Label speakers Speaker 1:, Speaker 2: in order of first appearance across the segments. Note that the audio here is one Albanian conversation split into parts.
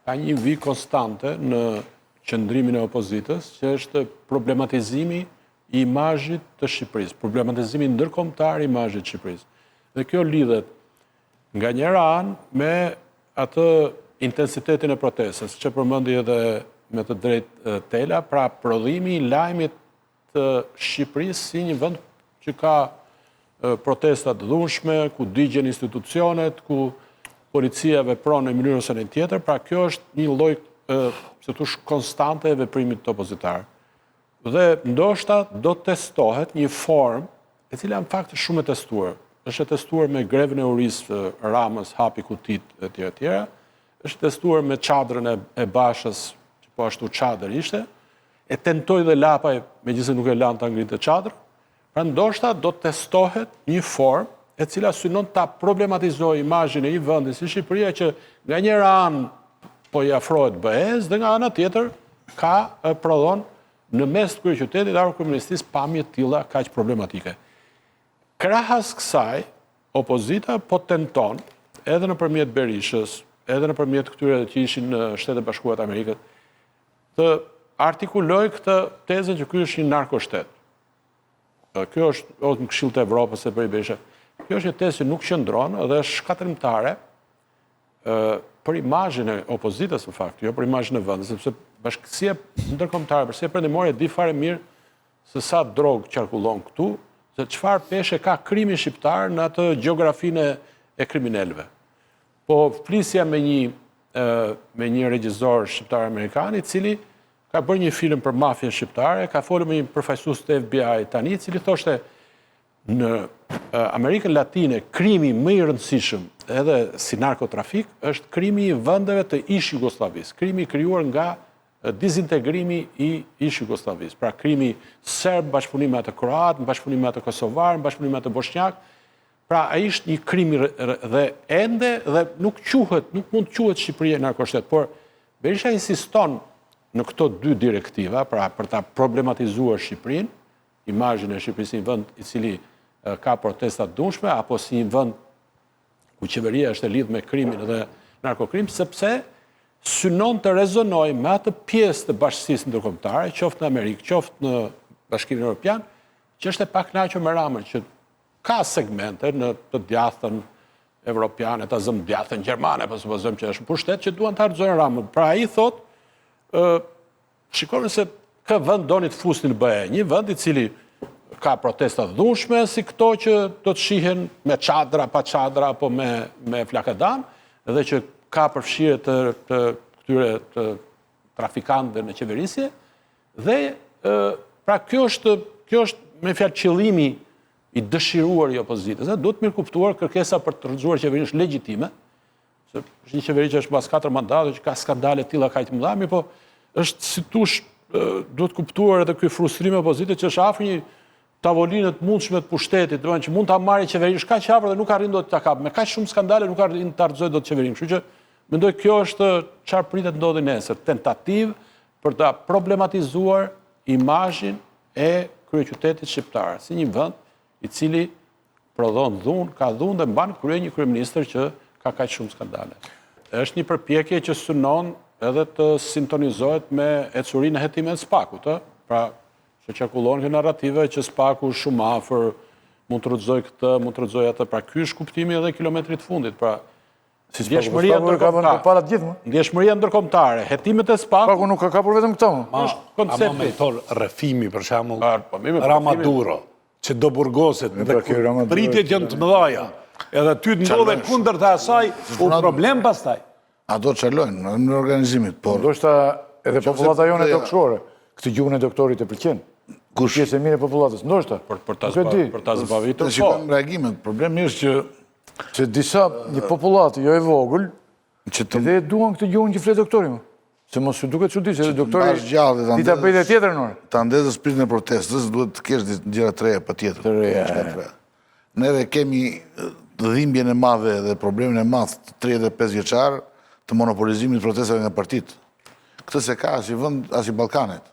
Speaker 1: ka një vi konstante në qëndrimin e opozitës, që është problematizimi i imazhit të Shqipërisë, problematizimi ndërkombëtar i imazhit të Shqipërisë. Dhe kjo lidhet nga njëra anë me atë intensitetin e protestës, që përmendi edhe me të drejtë Tela, pra prodhimi i lajmit të Shqipërisë si një vend që ka protestat dhunshme, ku digjen institucionet, ku policia vepron në mënyrë ose në tjetër, pra kjo është një lloj se thosh konstante e veprimit të opozitar. Dhe ndoshta do testohet një formë e cila në fakt është shumë e testuar. Është e testuar me grevën e urisë Ramës, hapi kutit e tjera tjera. Është testuar me çadrën e Bashës, që po ashtu çadër ishte. E tentoi dhe Lapaj, megjithëse nuk e lan ta ngritë çadrën. Pra ndoshta do testohet një formë e cila synon ta problematizojë imazhin e një vendi si Shqipëria, që nga njëra anë po i afrohet BE-s dhe nga ana tjetër prodhon në mes të kryeqytetit apo kryeministisë pamje të tilla kaq problematike. Krahas kësaj, opozita po tenton edhe nëpërmjet Berishës, edhe nëpërmjet këtyre që ishin në Shtetet e Bashkuara të Amerikës, të artikuloj këtë tezën që ky është një narkoshtet. Kjo është ose në Këshillin e Evropës e bëri Berisha. Kjo është një tezë që nuk qëndron dhe është shkatërrimtare për imazhin e opozitës në fakt, jo për imazhin e vendit, sepse bashkësia ndërkombëtare, përse perëndimore di fare mirë se sa drogë qarkullon këtu, se çfarë peshe ka krimi shqiptar në atë gjeografinë e kriminalëve. Po flisja me një regjisor shqiptar amerikan, i cili ka bërë një film për mafien shqiptare, ka folur me një përfaqësues të FBI tani, i cili thoshte në Amerikën Latine krimi më i rëndësishëm edhe si narkotrafik është krimi i vendeve të ish Jugosllavisë, krimi krijuar nga dizintegrimi i ish Jugosllavisë. Pra krimi serb bashkëpunim me atë kroat, bashkëpunim me atë kosovar, bashkëpunim me atë bosnjak. Pra ai është një krim dhe ende dhe nuk mund të quhet Shqipëria narkoshtet, por Berisha insiston në këto dy direktiva, pra për ta problematizuar Shqipërinë, imazhin e Shqipërisë si një vend i cili ka protesta të dhunshme, apo si një vend ku qeveria është e lidhur me krimin dhe narkokrim, sepse synon të rezonojë me atë pjesë të bashkësisë ndërkombëtare, qoftë në Amerikë, qoftë në Bashkimin Evropian, që është e pakënaqur me Ramën, që ka segmente në të djathtën evropiane, ta zëm djathtën gjermane, po supozojmë që është pushtet që duan të harxojnë Ramën. Pra ai thotë, shikoni se kë vend doni të fusni në BE, një vend i cili ka protesta dhunshme si këto që do të shihen me çadra, pa çadra, apo me flakadan, dhe që ka përfshirje të këtyre të trafikantëve në qeverisje, dhe pra kjo është me fjalë qëllimi i dëshiruar i opozitës. Duhet mirë kuptuar kërkesa për të rrëzuar qeverinë është legjitime, se është një qeveri që është pas 4 mandate, që ka skandale të tilla kaq të mëdha, po është si tush duhet kuptuar edhe ky frustrim i opozitës që është afër një tavolinë të mundshme të pushtetit, do të thonë që mund ta marrë qeverinë shkaq afër dhe nuk arrin dot ta kap. Me kaq shumë skandale nuk arrin ta rrëzojë dot qeverinë. Kështu që mendoj kjo është çfarë pritet ndodhi nesër, tentativë për ta problematizuar imazhin e kryeqytetit shqiptar, si një vend i cili prodhon dhunë, ka dhunë dhe mban krye një kryeministër që ka kaq shumë skandale. Është një përpjekje që synon edhe të sintonizohet me ecurinë e hetimit të Spakut, pra që qarkullon që narrative që Spaku është shumë afër, mund të rrëzoj këtë, mund të rrëzoj atë, pra ky është kuptimi edhe kilometrit fundit, pra ndjeshmëria ndërkombëtare, hetimet e Spaku.
Speaker 2: Spaku nuk ka kapur vetëm këto.
Speaker 1: Është koncepti.
Speaker 3: Ama me thor rrëfimi për shembull Ramaduro, që do burgoset dhe pritjet janë të mëdha. Edhe ty të ndodhe kundër të asaj, u problem pastaj.
Speaker 2: A do të çelojnë në organizimit, por ndoshta edhe popullata jone doktorore. Këtë gjuhën e doktorit e pëlqen. Kush pjesë e mirë e popullatës, ndoshta.
Speaker 1: Për ta zbavitur.
Speaker 2: Shikojmë reagimet. Problemi është që disa një popullatë jo e vogël edhe duan këtë gjuhën që flet doktori. Se mos ju duket çudi se doktori dita bëjë tjetër në orë.
Speaker 4: Ta ndezë spiritin e protestës, duhet të kesh gjëra të reja patjetër. Neve kemi dhimbjen e madhe dhe problemin e madh të 35 vjeçar të monopolizimit të protestave nga partitë. Këtë se ka as i vend as i Ballkanit.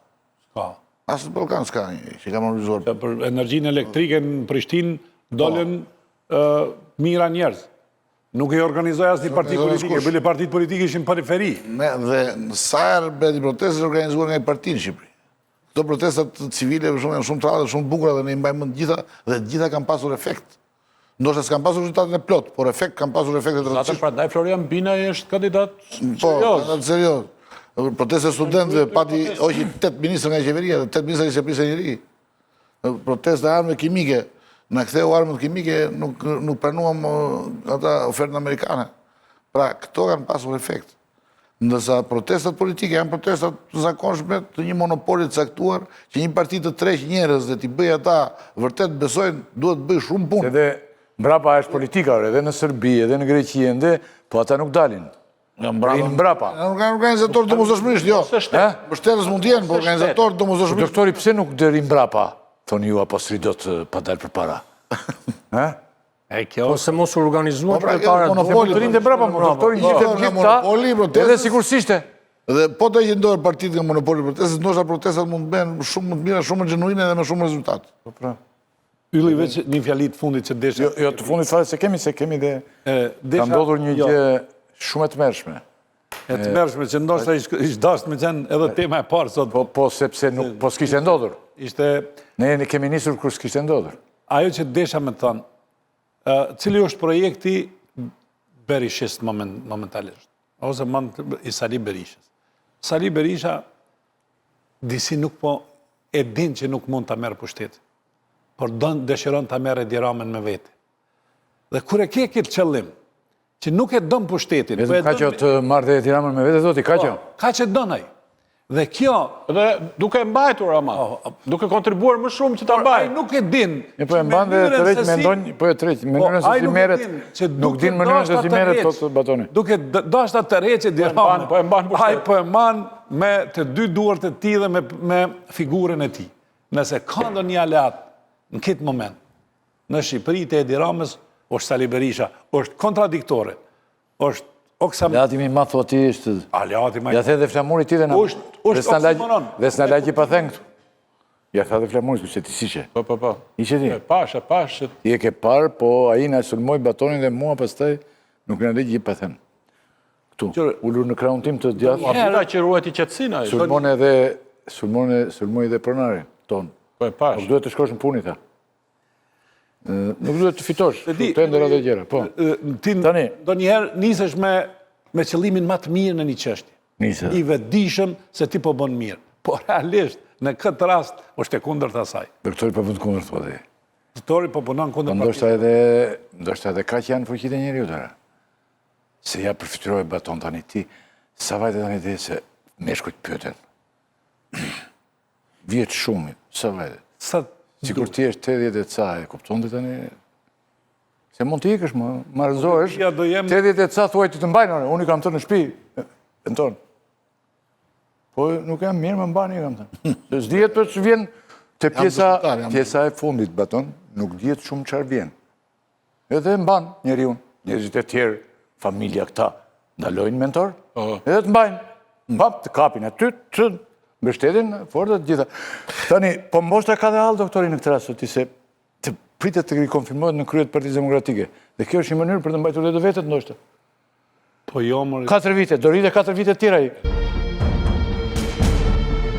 Speaker 3: Ka.
Speaker 4: As në Ballkan s'ka që ka mobilizuar.
Speaker 3: Për energjinë elektrike në Prishtinë dolën mira njerëz. Nuk e organizoj asë një parti politike, bële partit politike ishin periferi.
Speaker 4: Dhe në sajër beti protestës organizuar nga i parti në Shqipëri. Këto protestat civile janë shumë të radhe, shumë bukura dhe ne i mbajmë të gjitha dhe gjitha kanë pasur efekt. Ndoshta s'kan pasur rezultatin e plot, por efekt kanë pasur efekte të rëndësishme.
Speaker 1: Prandaj Florian Binaj është kandidat
Speaker 4: Po, kandidat serioz. Protestat studentëve pati hoqi 8 ministra nga qeveria dhe 8 ministra i Shqipërisë së Njëri. Protesta e armëve kimike, na ktheu armët kimike, nuk pranuam ata ofertën amerikane. Pra, këto kanë pasur efekt. Ndërsa protestat politike janë protestat të zakonshme të një monopolit caktuar, që një parti të treq njerëz dhe t'i bëj ata vërtet besojnë duhet të bëj shumë punë.
Speaker 2: Edhe mbrapa është politika, edhe në Serbi, edhe në Greqi, po ata nuk dalin. Rinë mbrapa.
Speaker 4: Nuk kanë organizator të domosdoshmërisht, jo. Mbështetës mund t'jenë, po organizator të domosdoshmërisht.
Speaker 2: Doktori, pse nuk dhe rinë mbrapa, thoni ju, apo sri do të pa dalë për para?
Speaker 5: Po se mos u organizuan për para.
Speaker 2: Monopoli, të rinë dhe mbrapa, doktori gjithë ta, edhe sigursishte.
Speaker 4: Dhe po të gjendojë partit nga monopoli protestës, ndoshta protestat mund të bëhen shumë më të mira, shumë më gjenuine dhe me shumë rezultat.
Speaker 3: Ylli veç një fjalit fundit që desha...
Speaker 2: Jo, të fundit fare se kemi dhe... Ka ndodhur një gjë shumë e të mërshme.
Speaker 3: E të mërshme, që ndoshta ishtë dasht me qenë edhe tema e parë sot.
Speaker 2: Po, sepse nuk, po s'kishte ndodhur. Ne kemi nisur kur s'kishte ndodhur.
Speaker 3: Ajo që desha me thënë, cili është projekti Berishist momentalisht, ose i Sali Berishës. Sali Berisha, disi nuk po e din që nuk mund të merë pushtetin, por dëshiron të merë Edi Ramën me vete. Dhe kur e ke këtë qëllim, që nuk e dëmë pushtetin...
Speaker 2: Vetëm ka që të marrë dhe Edi Ramën me vete, zoti, ka që?
Speaker 3: Ka që dënaj. Dhe kjo...
Speaker 1: Dhe duke mbajtur, ama, duke kontribuar më shumë që ta mbaj.
Speaker 3: Nuk e din...
Speaker 2: Po e mban dhe të rejtë me ndonjë, po e të rejtë, mënyrën se si meret, nuk din mënyrën se si meret të batoni.
Speaker 3: Duke dashta të rejtë Edi Ramën, po e mban me të dy duart e ti dhe me figurën e ti. Nëse ka ndo një aleat në këtë moment, në Shqipëri të Edi Ramës, është Sali Berisha, është kontradiktore, është
Speaker 2: Aleati mi ma thua ti ishtë...
Speaker 3: Aleati ma...
Speaker 2: Ja the dhe flamurit ti dhe në...
Speaker 3: Është oksimonon.
Speaker 2: Dhe s'na lagji pa thënë këtu. Ja tha dhe flamurit, që ti si që.
Speaker 1: Po.
Speaker 2: Ishe ti?
Speaker 1: Pash.
Speaker 2: Ti e ke parë, po a i në sulmoj batonin dhe mua pastaj nuk në lagji pa thënë. Këtu, ullur në kraun tim të djathë.
Speaker 1: A përda që ruajt i qëtësina.
Speaker 2: Sulmoj dhe pronarin tonë.
Speaker 1: Po e pash.
Speaker 2: Nuk duhet të shkosh në puni, tha. Nuk duhet të fitosh, të ndëra dhe gjera, po.
Speaker 3: Ti do njëherë nisesh me qëllimin më të mirë në një çështje. I vetëdijshëm se ti po bën mirë. Po realisht, në këtë rast, është e kundërt asaj.
Speaker 2: Doktori po bën kundërt, po dhe.
Speaker 3: Doktori po punon kundërt
Speaker 2: partijës. Ndoshta edhe ka që janë fuqitë e njeriut, se ja përfityroj baton tani ti, sa vajte tani ti se meshkujt pyeten. Vjetë shumë, sa vajte. Sikur ti është 80 e ca, e kupton të tani... Se mund të ikësh, më rëzohesh, 80 e ca thuaj të mbajnë, unë i kam të në shpi, në tonë. Po nuk jam mirë, më mbani i kam të. S'dijet për që vjen të pjesa e fundit, baton, nuk dijet shumë qarë vjen. Edhe mban njeri unë, njerëzit e tjerë, familja këta, ndalojnë mentor, edhe të mbajnë, të kapin e ty, mbështetin, forët, gjitha. Tani, po mboshta ka dhe halë, doktori, në këtë rasë, ti se të pritet të rikonfirmohet në kryet Partisë Demokratike. Dhe kjo është një mënyrë për të mbajtur dhe vetët, ndoshta.
Speaker 3: Po jo,
Speaker 2: 4 vite, do rrite 4 vite tjera i.